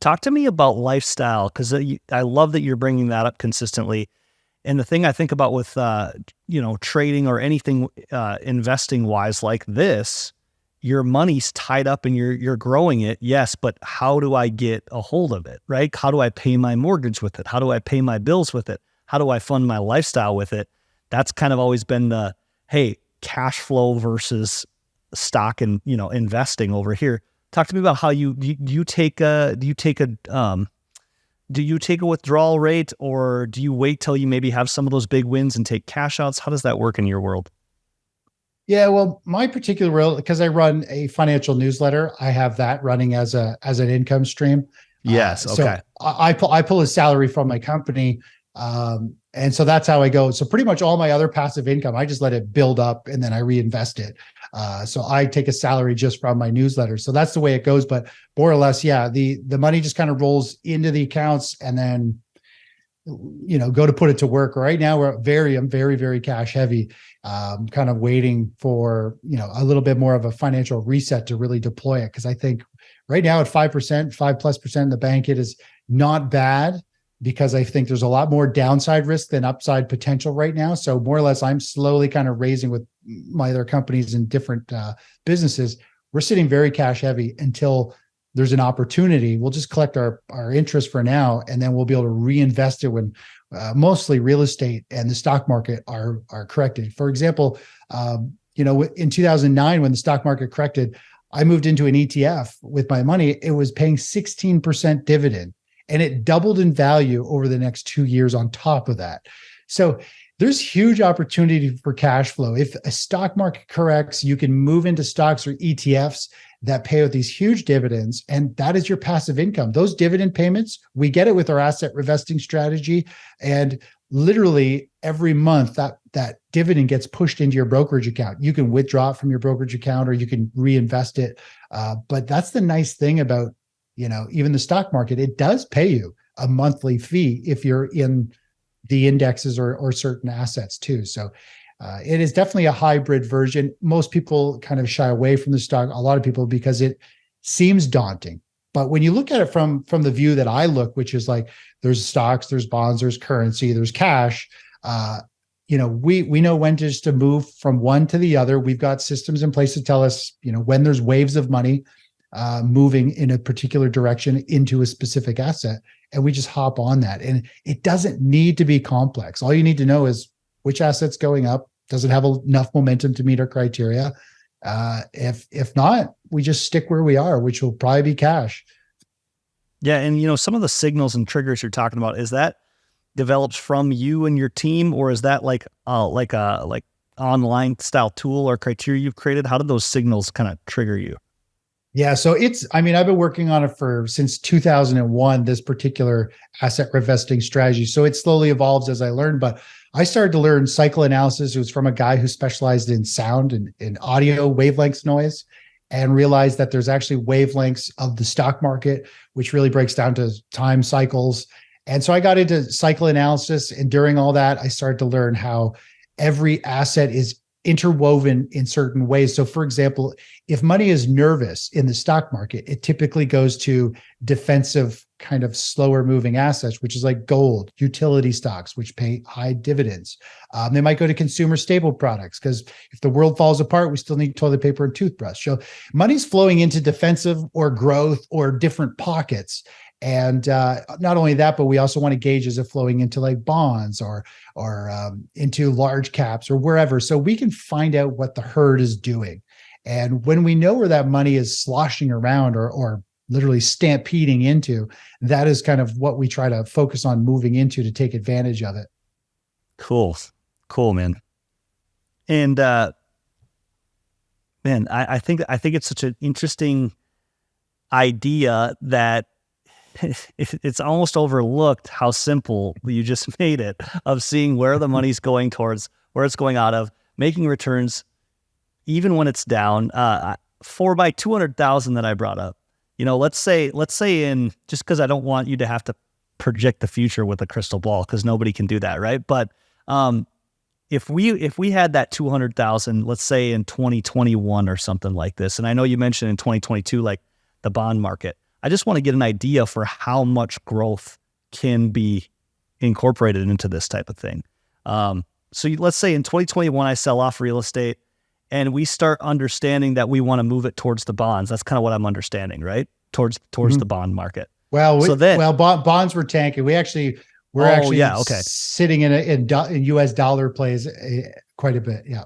Talk to me about lifestyle, because I love that you're bringing that up consistently. And the thing I think about with, trading or anything investing wise like this, your money's tied up and you're growing it. Yes. But how do I get a hold of it? Right? How do I pay my mortgage with it? How do I pay my bills with it? How do I fund my lifestyle with it? That's kind of always been hey, cash flow versus stock and, investing over here. Talk to me about how do you take a withdrawal rate, or do you wait till you maybe have some of those big wins and take cash outs? How does that work in your world? Yeah, well, my particular role, because I run a financial newsletter, I have that running as an income stream. Yes. Okay. So I pull a salary from my company, and so that's how I go. So pretty much all my other passive income, I just let it build up and then I reinvest it. So I take a salary just from my newsletter. So that's the way it goes. But more or less, yeah, the money just kind of rolls into the accounts and then go to put it to work. Right now I'm very, very cash heavy. Kind of waiting for, a little bit more of a financial reset to really deploy it. Cause I think right now at 5%, 5+% in the bank, it is not bad, because I think there's a lot more downside risk than upside potential right now. So more or less, I'm slowly kind of raising with my other companies and different businesses. We're sitting very cash heavy until there's an opportunity. We'll just collect our interest for now, and then we'll be able to reinvest it when mostly real estate and the stock market are corrected. For example, in 2009, when the stock market corrected, I moved into an ETF with my money. It was paying 16% dividend, and it doubled in value over the next 2 years on top of that. So there's huge opportunity for cash flow. If a stock market corrects, you can move into stocks or ETFs that pay out these huge dividends, and that is your passive income. Those dividend payments, we get it with our asset revesting strategy, and literally every month that dividend gets pushed into your brokerage account. You can withdraw it from your brokerage account, or you can reinvest it. But that's the nice thing about, even the stock market. It does pay you a monthly fee if you're in the indexes or certain assets too. So it is definitely a hybrid version. Most people kind of shy away from the stock, a lot of people, because it seems daunting. But when you look at it from the view that I look, which is like, there's stocks, there's bonds, there's currency, there's cash, we know when just to move from one to the other. We've got systems in place to tell us, when there's waves of money moving in a particular direction into a specific asset, and we just hop on that. And it doesn't need to be complex. All you need to know is which asset's going up. Does it have enough momentum to meet our criteria? If not, we just stick where we are, which will probably be cash. Yeah. And, some of the signals and triggers you're talking about, is that developed from you and your team, or is that like online style tool or criteria you've created? How did those signals kind of trigger you? Yeah. So I've been working on it since 2001, this particular asset revesting strategy. So it slowly evolves as I learn, but I started to learn cycle analysis. It was from a guy who specialized in sound and in audio wavelengths noise, and realized that there's actually wavelengths of the stock market, which really breaks down to time cycles. And so I got into cycle analysis. And during all that, I started to learn how every asset is interwoven in certain ways. So for example, if money is nervous in the stock market, it typically goes to defensive, kind of slower moving assets, which is like gold, utility stocks, which pay high dividends. They might go to consumer staple products, because if the world falls apart, we still need toilet paper and toothbrush. So money's flowing into defensive or growth or different pockets. And not only that, but we also want to gauge, is it flowing into like bonds or into large caps or wherever, so we can find out what the herd is doing. And when we know where that money is sloshing around or literally stampeding into, that is kind of what we try to focus on moving into to take advantage of it. Cool, man. And man, I think it's such an interesting idea that it's almost overlooked how simple you just made it, of seeing where the money's going towards, where it's going out of, making returns, even when it's down. For my 200,000 that I brought up, let's say in, just because I don't want you to have to project the future with a crystal ball, because nobody can do that, right? But if we had that 200,000, let's say in 2021 or something like this, and I know you mentioned in 2022, like the bond market, I just want to get an idea for how much growth can be incorporated into this type of thing. So let's say in 2021, I sell off real estate and we start understanding that we want to move it towards the bonds. That's kind of what I'm understanding, right? Towards the bond market. Well, so then, bonds were tanking. We're actually sitting in US dollar plays quite a bit. Yeah.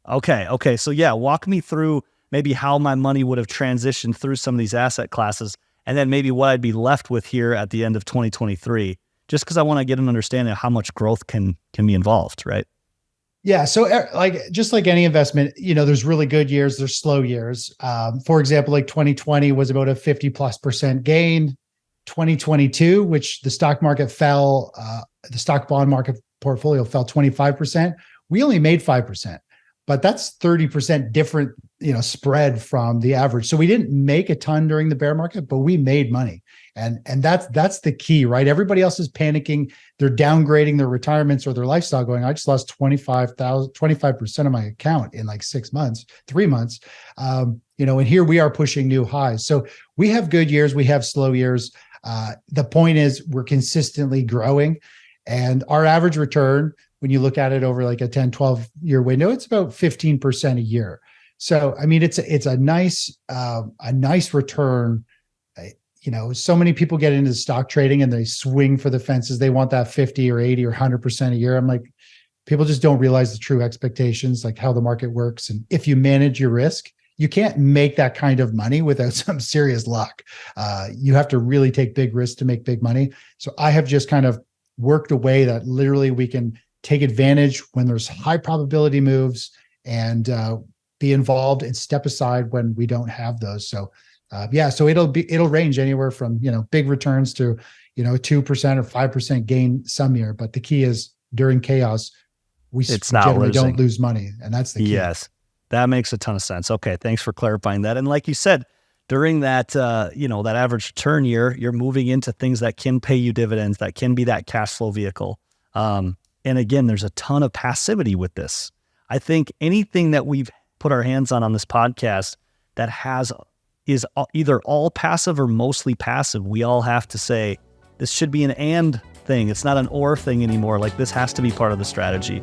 Okay. So yeah, walk me through maybe how my money would have transitioned through some of these asset classes, and then maybe what I'd be left with here at the end of 2023, just because I want to get an understanding of how much growth can be involved, right? Yeah. So just like any investment, there's really good years, there's slow years. For example, like 2020 was about a 50+% gain. 2022, which the stock market fell, the stock bond market portfolio fell 25%. We only made 5%, but that's 30% different, spread from the average. So we didn't make a ton during the bear market, but we made money. And that's the key, right? Everybody else is panicking. They're downgrading their retirements or their lifestyle going, I just lost 25% of my account in like 6 months, 3 months. And here we are pushing new highs. So we have good years, we have slow years. The point is we're consistently growing, and our average return, when you look at it over like a 10, 12 year window, it's about 15% a year. So, I mean, it's a nice return. So many people get into stock trading and they swing for the fences. They want that 50 or 80 or 100% a year. I'm like, people just don't realize the true expectations, like how the market works. And if you manage your risk, you can't make that kind of money without some serious luck. You have to really take big risks to make big money. So I have just kind of worked a way that literally we can take advantage when there's high probability moves and be involved and step aside when we don't have those. So so it'll range anywhere from, big returns to, 2% or 5% gain some year. But the key is during chaos, we generally don't lose money. And that's the key. Yes. That makes a ton of sense. Okay. Thanks for clarifying that. And like you said, during that, that average return year, you're moving into things that can pay you dividends, that can be that cash flow vehicle. And again, there's a ton of passivity with this. I think anything that we've put our hands on this podcast that is either all passive or mostly passive, we all have to say, this should be an and thing. It's not an or thing anymore. Like, this has to be part of the strategy.